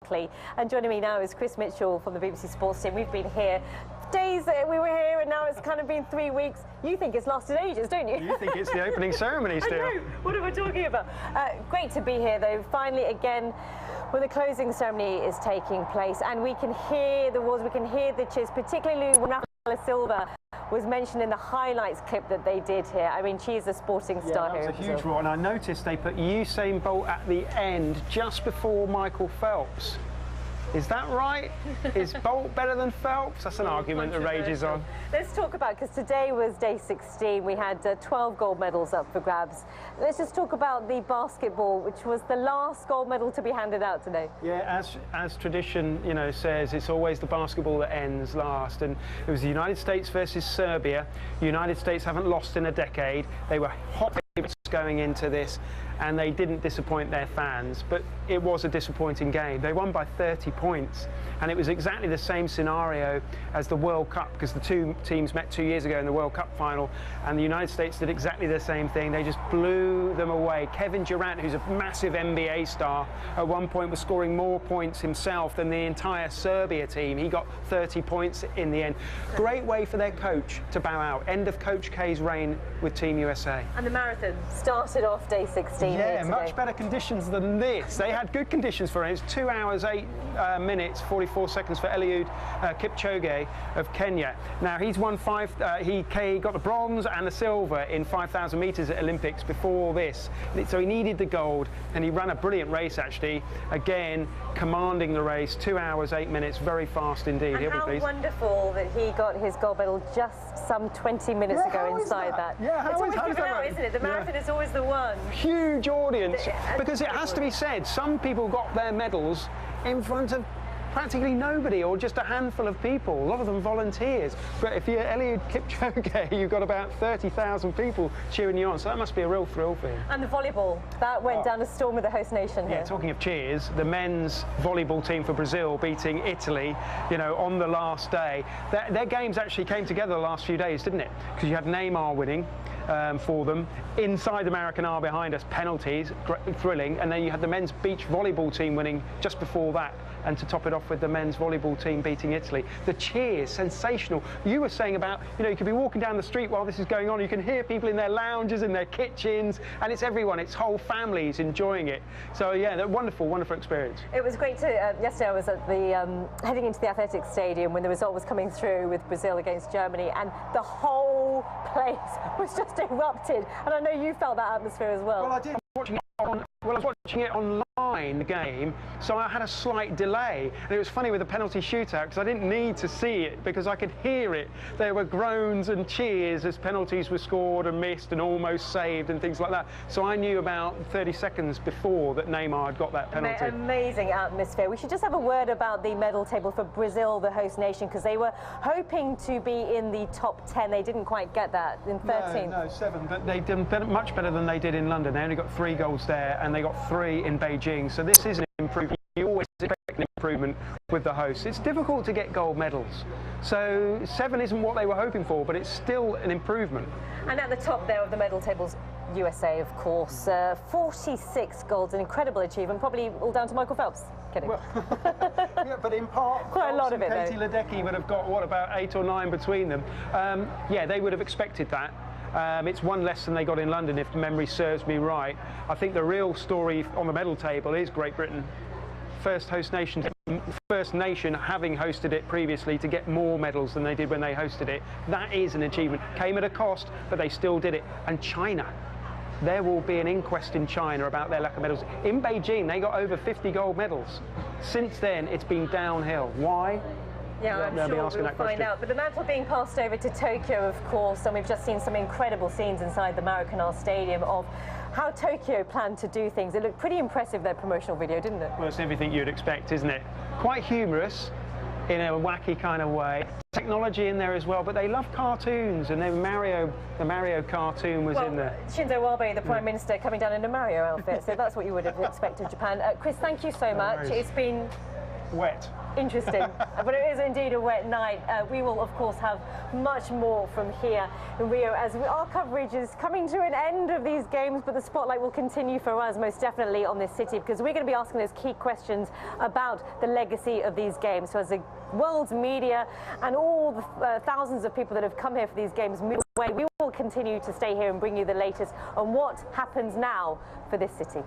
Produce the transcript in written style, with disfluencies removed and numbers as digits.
quickly. And joining me now is Chris Mitchell from the BBC Sports team. We've been here days that we were here, and now it's kind of been 3 weeks. You think it's lasted ages, don't you? You think it's the opening ceremony still. I know. What am I talking about? Great to be here, though. Finally, again, when the closing ceremony is taking place, and we can hear the words, we can hear the cheers, particularly when Rafaela Silva was mentioned in the highlights clip that they did here. I mean, she is a sporting star here. Yeah, that was a huge draw, and I noticed they put Usain Bolt at the end just before Michael Phelps. Is that right? Is Bolt better than Phelps? That's an argument that rages on. Let's talk about, because today was day 16. We had 12 gold medals up for grabs. Let's just talk about the basketball, which was the last gold medal to be handed out today. Yeah, as tradition, you know, says, it's always the basketball that ends last. And it was the United States versus Serbia. The United States haven't lost in a decade. They were hot favorites going into this, and they didn't disappoint their fans, but it was a disappointing game. They won by 30 points, and it was exactly the same scenario as the World Cup, because the two teams met 2 years ago in the World Cup final, and the United States did exactly the same thing. They just blew them away. Kevin Durant, who's a massive NBA star, at one point was scoring more points himself than the entire Serbia team. He got 30 points in the end. Great way for their coach to bow out. End of Coach K's reign with Team USA. And the marathon started off day 16. Yeah, much better conditions than this. They had good conditions for it. It's 2 hours, 8 minutes, 44 seconds for Eliud Kipchoge of Kenya. Now, he's won he got the bronze and the silver in 5,000 metres at Olympics before this. So he needed the gold, and he ran a brilliant race, actually. Again, commanding the race, 2 hours, 8 minutes, very fast indeed. And how wonderful that he got his gold medal just some 20 minutes ago inside that. Yeah, it's always given out, isn't it? The marathon is always the one. Huge audience, because it has to be said, some people got their medals in front of practically nobody, or just a handful of people, a lot of them volunteers. But if you're Eliud Kipchoge, you've got about 30,000 people cheering you on, so that must be a real thrill for him. And the volleyball, that went down a storm with the host nation here. Yeah, talking of cheers, the men's volleyball team for Brazil beating Italy, you know, on the last day. Their games actually came together the last few days, didn't it? Because you had Neymar winning for them. Inside the Maracanã behind us, penalties, thrilling. And then you had the men's beach volleyball team winning just before that. And to top it off with the men's volleyball team beating Italy. The cheers, sensational. You were saying about, you know, you could be walking down the street while this is going on, you can hear people in their lounges, in their kitchens, and it's everyone, it's whole families enjoying it. So yeah, that wonderful, wonderful experience. It was great to, yesterday I was at the, heading into the athletics stadium when the result was coming through with Brazil against Germany, and the whole place was just erupted. And I know you felt that atmosphere as well. Well, I did. I was watching it online, the game, so I had a slight delay. And it was funny with the penalty shootout, because I didn't need to see it, because I could hear it. There were groans and cheers as penalties were scored and missed and almost saved and things like that. So I knew about 30 seconds before that Neymar had got that penalty. Amazing atmosphere. We should just have a word about the medal table for Brazil, the host nation, because they were hoping to be in the top 10. They didn't quite get that in 13. No, 7, but they did much better than they did in London. They only got 3 golds there, and they got 3 in Beijing. So this is an improvement. You always expect an improvement with the hosts. It's difficult to get gold medals. So 7 isn't what they were hoping for, but it's still an improvement. And at the top there of the medal tables, USA, of course. 46 golds, an incredible achievement, probably all down to Michael Phelps. Kidding. Well, yeah, but in part, quite a lot of it, Katie Ledecky would have got, what, about 8 or 9 between them. Yeah, they would have expected that. It's one less than they got in London, if memory serves me right. I think the real story on the medal table is Great Britain. First nation having hosted it previously to get more medals than they did when they hosted it. That is an achievement. Came at a cost, but they still did it. And China. There will be an inquest in China about their lack of medals. In Beijing, they got over 50 gold medals. Since then, it's been downhill. Why? Yeah, I'm sure we'll find out. But the mantle being passed over to Tokyo, of course, and we've just seen some incredible scenes inside the Maracanã Stadium of how Tokyo planned to do things. It looked pretty impressive, their promotional video, didn't it? Well, it's everything you'd expect, isn't it? Quite humorous in a wacky kind of way. Technology in there as well, but they love cartoons, and then the Mario cartoon was in there. Shinzo Abe, the Prime Minister, coming down in a Mario outfit, so that's what you would have expected of Japan. Chris, thank you so much. It's been wet. Interesting, but it is indeed a wet night. We will, of course, have much more from here in Rio as our coverage is coming to an end of these games, but the spotlight will continue for us most definitely on this city, because we're going to be asking those key questions about the legacy of these games. So as the world's media and all the thousands of people that have come here for these games move away, we will continue to stay here and bring you the latest on what happens now for this city.